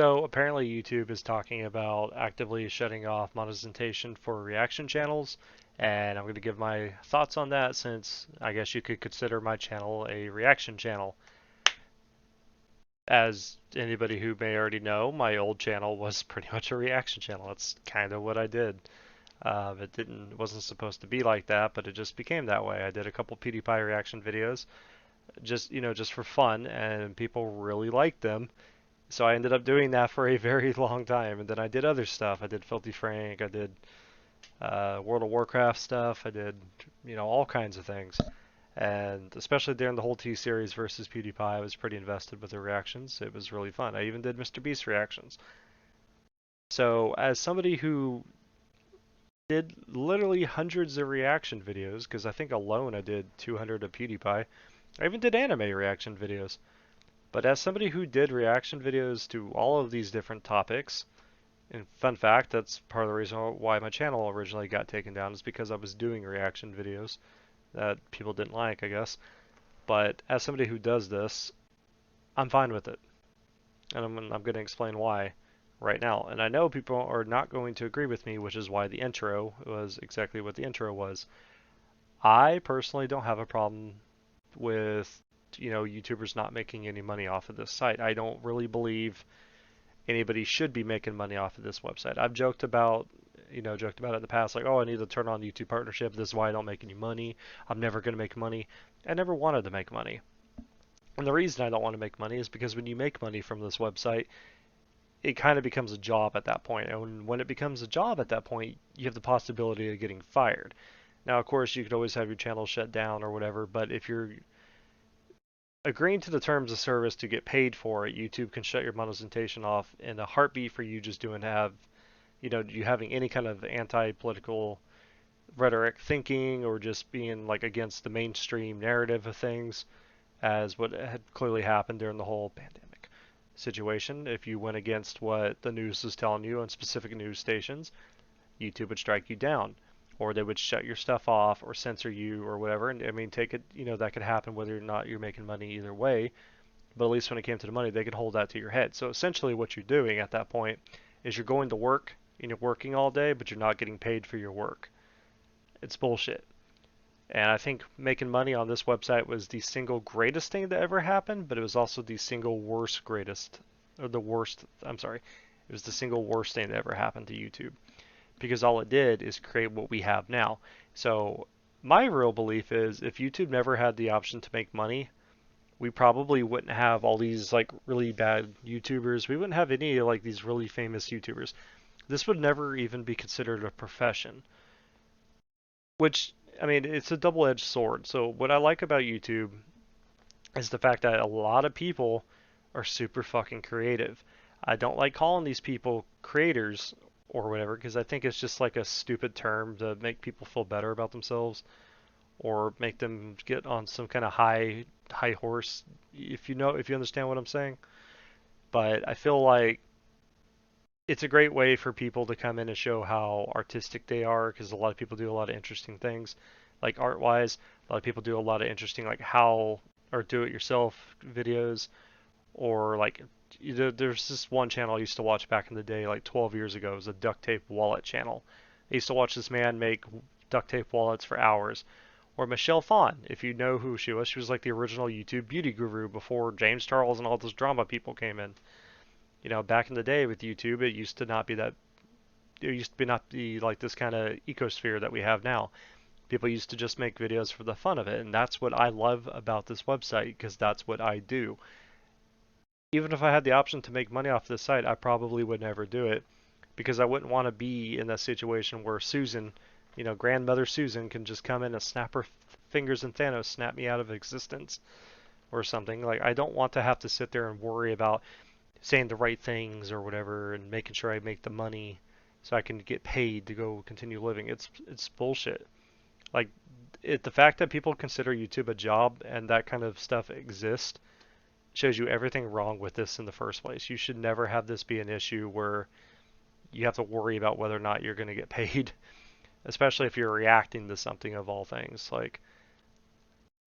So apparently YouTube is talking about actively shutting off monetization for reaction channels, and I'm going to give my thoughts on that since I guess you could consider my channel a reaction channel. As anybody who may already know, my old channel was pretty much a reaction channel. That's kind of what I did. Wasn't supposed to be like that, but it just became that way. I did a couple PewDiePie reaction videos, just for fun, and people really liked them. So I ended up doing that for a very long time, and then I did other stuff. I did Filthy Frank, I did World of Warcraft stuff, I did all kinds of things. And especially during the whole T series versus PewDiePie, I was pretty invested with the reactions. It was really fun. I even did Mr. Beast reactions. So as somebody who did literally hundreds of reaction videos, because I think alone I did 200 of PewDiePie. I even did anime reaction videos. But as somebody who did reaction videos to all of these different topics, and fun fact, that's part of the reason why my channel originally got taken down is because I was doing reaction videos that people didn't like, I guess. But as somebody who does this, I'm fine with it. And I'm going to explain why right now. And I know people are not going to agree with me, which is why the intro was exactly what the intro was. I personally don't have a problem with YouTubers not making any money off of this site. I don't really believe anybody should be making money off of this website. I've joked about it in the past, like, oh, I need to turn on YouTube partnership. This is why I don't make any money. I'm never going to make money. I never wanted to make money. And the reason I don't want to make money is because when you make money from this website, it kind of becomes a job at that point. And when it becomes a job at that point, you have the possibility of getting fired. Now, of course, you could always have your channel shut down or whatever, but if you're agreeing to the terms of service to get paid for it, YouTube can shut your monetization off in a heartbeat for you just you having any kind of anti-political rhetoric thinking or just being like against the mainstream narrative of things, as what had clearly happened during the whole pandemic situation. If you went against what the news is telling you on specific news stations, YouTube would strike you down, or they would shut your stuff off or censor you or whatever. And I mean, take it, that could happen whether or not you're making money either way. But at least when it came to the money, they could hold that to your head. So essentially, what you're doing at that point is you're going to work and you're working all day, but you're not getting paid for your work. It's bullshit. And I think making money on this website was the single greatest thing that ever happened, but it was also the single worst greatest, or the worst, I'm sorry, it was the single worst thing that ever happened to YouTube because all it did is create what we have now. So my real belief is if YouTube never had the option to make money, we probably wouldn't have all these like really bad YouTubers. We wouldn't have any like these really famous YouTubers. This would never even be considered a profession. Which, I mean, it's a double-edged sword. So what I like about YouTube is the fact that a lot of people are super fucking creative. I don't like calling these people creators or whatever because I think it's just like a stupid term to make people feel better about themselves or make them get on some kind of high horse if you understand what I'm saying. But I feel like it's a great way for people to come in and show how artistic they are because a lot of people do a lot of interesting things like art wise. A lot of people do a lot of interesting like how or do it yourself videos or like there's this one channel I used to watch back in the day like 12 years ago. It was a duct tape wallet channel. I used to watch this man make duct tape wallets for hours. Or Michelle Phan, if you know who she was like the original YouTube beauty guru before James Charles and all those drama people came in. Back in the day with YouTube, it used to not be that. It used to be not be like this kind of ecosphere that we have now. People used to just make videos for the fun of it, and that's what I love about this website because that's what I do. Even if I had the option to make money off this site, I probably would never do it because I wouldn't want to be in that situation where Susan, grandmother Susan, can just come in and snap her fingers and Thanos snap me out of existence or something. Like I don't want to have to sit there and worry about saying the right things or whatever and making sure I make the money so I can get paid to go continue living. It's bullshit. Like the fact that people consider YouTube a job and that kind of stuff exists shows you everything wrong with this in the first place. You should never have this be an issue where you have to worry about whether or not you're going to get paid, especially if you're reacting to something of all things. Like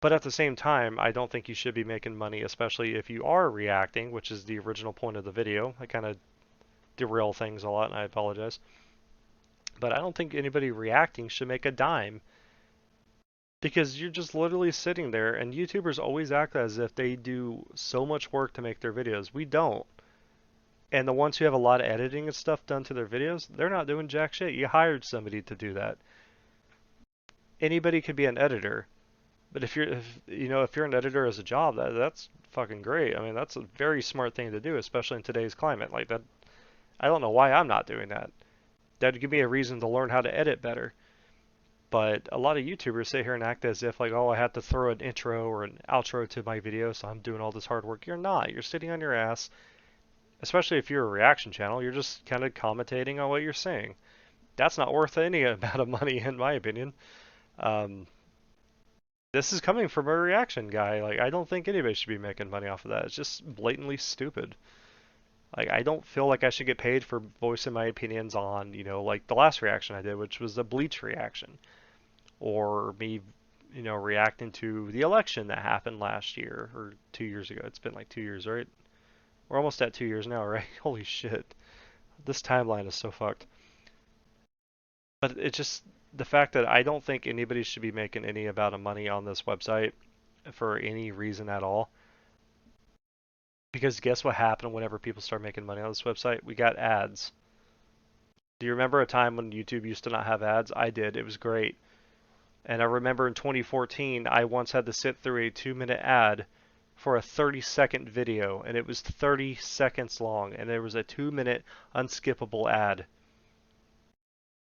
But at the same time, I don't think you should be making money, especially if you are reacting, which is the original point of the video. I kind of derail things a lot, and I apologize. But I don't think anybody reacting should make a dime because you're just literally sitting there, and YouTubers always act as if they do so much work to make their videos. We don't. And the ones who have a lot of editing and stuff done to their videos, they're not doing jack shit. You hired somebody to do that. Anybody could be an editor, but if you're an editor as a job, that's fucking great. I mean, that's a very smart thing to do, especially in today's climate. Like that, I don't know why I'm not doing that. That'd give me a reason to learn how to edit better. But a lot of YouTubers sit here and act as if like, oh, I have to throw an intro or an outro to my video, so I'm doing all this hard work. You're not. You're sitting on your ass, especially if you're a reaction channel. You're just kind of commentating on what you're saying. That's not worth any amount of money, in my opinion. Um, this is coming from a reaction guy. Like, I don't think anybody should be making money off of that. It's just blatantly stupid. Like, I don't feel like I should get paid for voicing my opinions on, like the last reaction I did, which was the Bleach reaction, or me, reacting to the election that happened last year or 2 years ago. It's been like 2 years, right? We're almost at 2 years now, right? Holy shit. This timeline is so fucked. But it's just the fact that I don't think anybody should be making any amount of money on this website for any reason at all. Because guess what happened whenever people start making money on this website? We got ads. Do you remember a time when YouTube used to not have ads? I did. It was great. And I remember in 2014, I once had to sit through a 2-minute ad for a 30-second video, and it was 30 seconds long, and there was a 2-minute unskippable ad.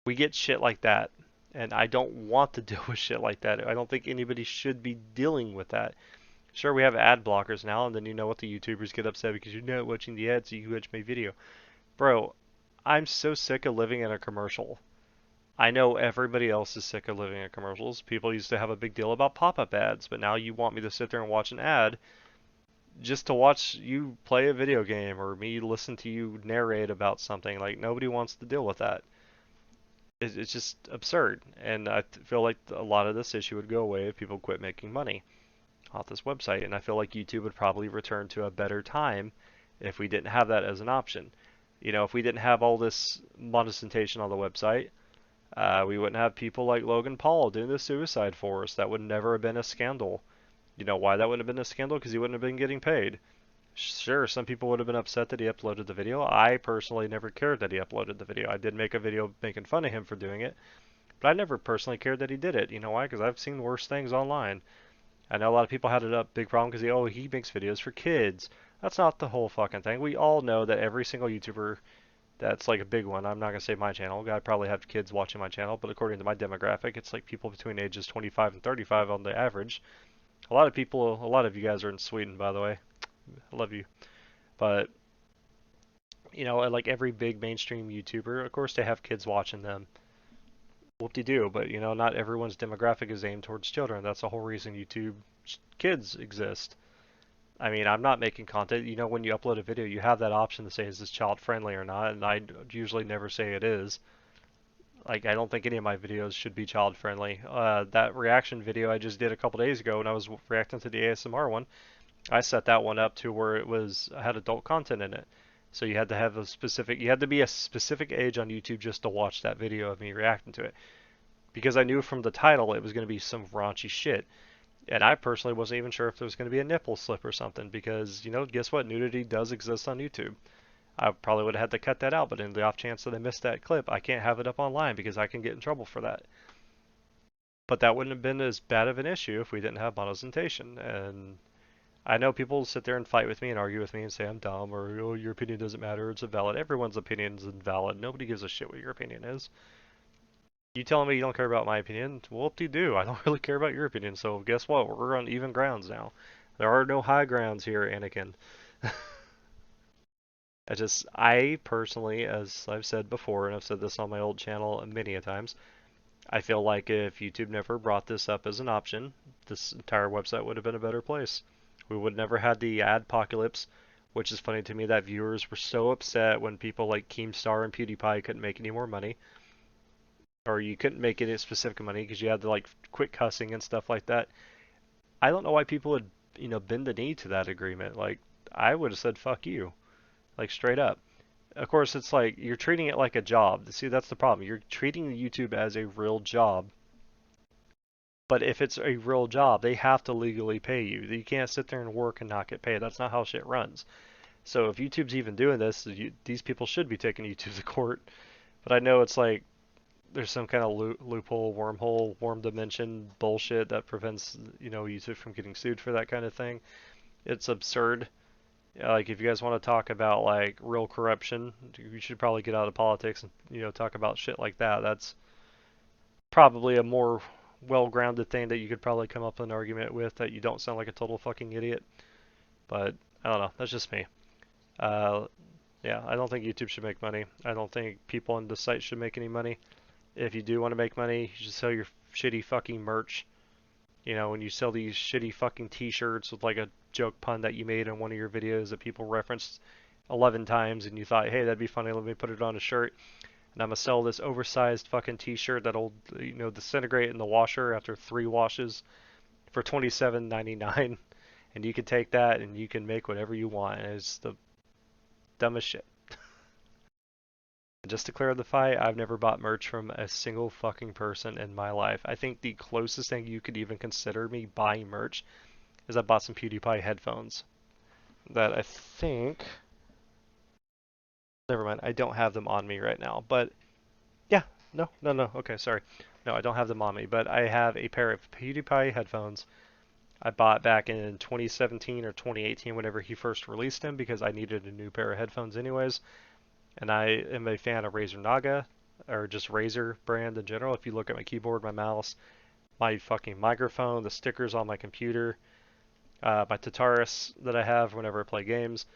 We get shit like that, and I don't want to deal with shit like that. I don't think anybody should be dealing with that. Sure, we have ad blockers now, and then you know what, the YouTubers get upset because you're not watching the ads, so you can watch my video. Bro, I'm so sick of living in a commercial. I know everybody else is sick of living in commercials. People used to have a big deal about pop-up ads, but now you want me to sit there and watch an ad just to watch you play a video game or me listen to you narrate about something. Like, nobody wants to deal with that. It's just absurd. And I feel like a lot of this issue would go away if people quit making money off this website. And I feel like YouTube would probably return to a better time if we didn't have that as an option. If we didn't have all this monetization on the website, we wouldn't have people like Logan Paul doing the suicide forest. That would never have been a scandal. You know why that wouldn't have been a scandal? Because he wouldn't have been getting paid. Sure, some people would have been upset that he uploaded the video. I personally never cared that he uploaded the video. I did make a video making fun of him for doing it, but I never personally cared that he did it. You know why? Because I've seen worse things online. I know a lot of people had a big problem because he makes videos for kids. That's not the whole fucking thing. We all know that every single YouTuber that's like a big one. I'm not gonna say my channel. I probably have kids watching my channel, but according to my demographic, it's like people between ages 25 and 35 on the average. A lot of you guys are in Sweden, by the way. I love you. But, like every big mainstream YouTuber, of course they have kids watching them. Whoop-de-doo, but, not everyone's demographic is aimed towards children. That's the whole reason YouTube Kids exist. I mean, I'm not making content. When you upload a video, you have that option to say, is this child friendly or not? And I usually never say it is. Like, I don't think any of my videos should be child friendly. That reaction video I just did a couple days ago when I was reacting to the ASMR one, I set that one up to where had adult content in it. So you had to be a specific age on YouTube just to watch that video of me reacting to it. Because I knew from the title it was going to be some raunchy shit. And I personally wasn't even sure if there was going to be a nipple slip or something because, guess what? Nudity does exist on YouTube. I probably would have had to cut that out, but in the off chance that I missed that clip, I can't have it up online because I can get in trouble for that. But that wouldn't have been as bad of an issue if we didn't have monetization. And I know people sit there and fight with me and argue with me and say I'm dumb or, oh, your opinion doesn't matter, it's invalid. Everyone's opinion is invalid. Nobody gives a shit what your opinion is. You telling me you don't care about my opinion? Whoop-de-doo. I don't really care about your opinion, so guess what? We're on even grounds now. There are no high grounds here, Anakin. I personally, as I've said before, and I've said this on my old channel many a times, I feel like if YouTube never brought this up as an option, this entire website would have been a better place. We would never had the adpocalypse, which is funny to me that viewers were so upset when people like Keemstar and PewDiePie couldn't make any more money. Or you couldn't make any specific money because you had to like quit cussing and stuff like that. I don't know why people would, bend the knee to that agreement. Like, I would have said fuck you, like straight up. Of course, it's like you're treating it like a job. See, that's the problem. You're treating YouTube as a real job. But if it's a real job, they have to legally pay you. You can't sit there and work and not get paid. That's not how shit runs. So if YouTube's even doing this, these people should be taking YouTube to court. But I know it's like there's some kind of loophole, wormhole, worm dimension bullshit that prevents YouTube from getting sued for that kind of thing. It's absurd. Like if you guys want to talk about like real corruption, you should probably get out of politics and talk about shit like that. That's probably a more well-grounded thing that you could probably come up with an argument with that you don't sound like a total fucking idiot. But I don't know. That's just me. Uh, yeah, I don't think YouTube should make money. I don't think people on the site should make any money. If you do want to make money, you should sell your shitty fucking merch. When you sell these shitty fucking t-shirts with like a joke pun that you made in one of your videos that people referenced 11 times and you thought, hey, that'd be funny, let me put it on a shirt. And I'm gonna sell this oversized fucking t-shirt that'll, disintegrate in the washer after 3 washes for $27.99. And you can take that and you can make whatever you want. And it's the dumbest shit. Just to clarify, I've never bought merch from a single fucking person in my life. I think the closest thing you could even consider me buying merch is I bought some PewDiePie headphones that I think, never mind, I don't have them on me right now. But yeah, no, okay, sorry. No, I don't have them on me, but I have a pair of PewDiePie headphones I bought back in 2017 or 2018 whenever he first released them because I needed a new pair of headphones anyways. And I am a fan of Razer Naga, or just Razer brand in general. If you look at my keyboard, my mouse, my fucking microphone, the stickers on my computer, my Tataris that I have whenever I play games,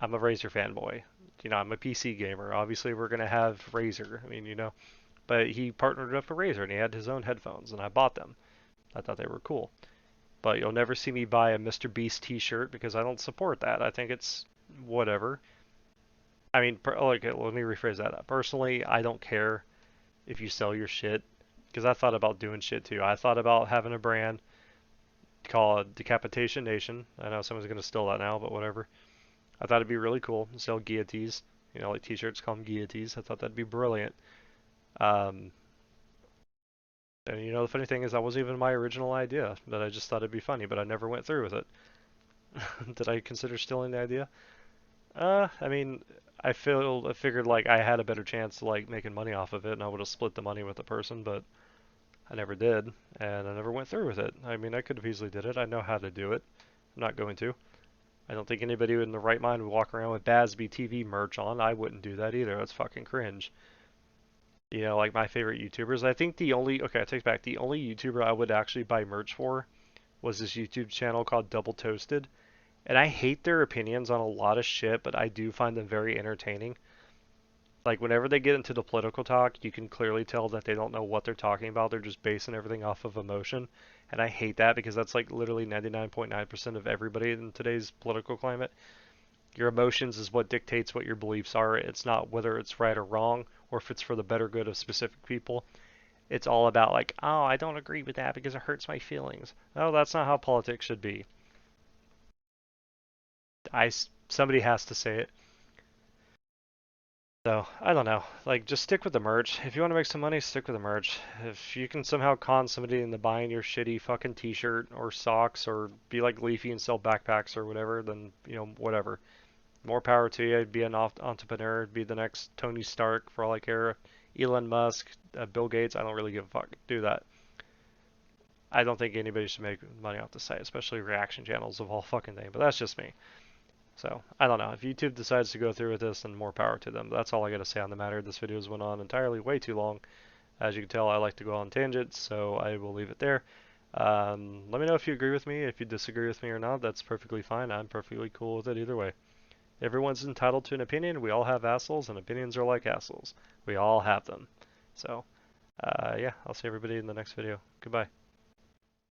I'm a Razer fanboy. I'm a PC gamer. Obviously, we're going to have Razer. I mean, but he partnered up with Razer and he had his own headphones, and I bought them. I thought they were cool. But you'll never see me buy a Mr. Beast t-shirt because I don't support that. I think it's whatever. I mean, let me rephrase that. Personally, I don't care if you sell your shit because I thought about doing shit too. I thought about having a brand called Decapitation Nation. I know someone's gonna steal that now, but whatever. I thought it'd be really cool to sell guillotines. Like t-shirts call them guillotines. I thought that'd be brilliant. Um, and the funny thing is that wasn't even my original idea. That I just thought it'd be funny, but I never went through with it. Did I consider stealing the idea? I mean, I figured like I had a better chance to like making money off of it, and I would have split the money with the person, but I never did, and I never went through with it. I mean, I could have easily did it. I know how to do it. I'm not going to. I don't think anybody in the right mind would walk around with Bazzbe TV merch on. I wouldn't do that either. That's fucking cringe. Like my favorite YouTubers. I think okay, I take back. The only YouTuber I would actually buy merch for was this YouTube channel called Double Toasted. And I hate their opinions on a lot of shit, but I do find them very entertaining. Like, whenever they get into the political talk, you can clearly tell that they don't know what they're talking about. They're just basing everything off of emotion. And I hate that because that's like literally 99.9% of everybody in today's political climate. Your emotions is what dictates what your beliefs are. It's not whether it's right or wrong or if it's for the better good of specific people. It's all about like, oh, I don't agree with that because it hurts my feelings. No, that's not how politics should be. Somebody has to say it. So, I don't know. Like, just stick with the merch. If you want to make some money, stick with the merch. If you can somehow con somebody into buying your shitty fucking t-shirt or socks or be like Leafy and sell backpacks or whatever, then, whatever. More power to you. Be an entrepreneur. Be the next Tony Stark for all I care. Elon Musk, Bill Gates. I don't really give a fuck. Do that. I don't think anybody should make money off the site, especially reaction channels of all fucking thing. But that's just me. So, I don't know. If YouTube decides to go through with this, then more power to them. But that's all I got to say on the matter. This video has went on entirely way too long. As you can tell, I like to go on tangents, so I will leave it there. Let me know if you agree with me. If you disagree with me or not, that's perfectly fine. I'm perfectly cool with it either way. Everyone's entitled to an opinion. We all have assholes, and opinions are like assholes. We all have them. So, yeah, I'll see everybody in the next video. Goodbye.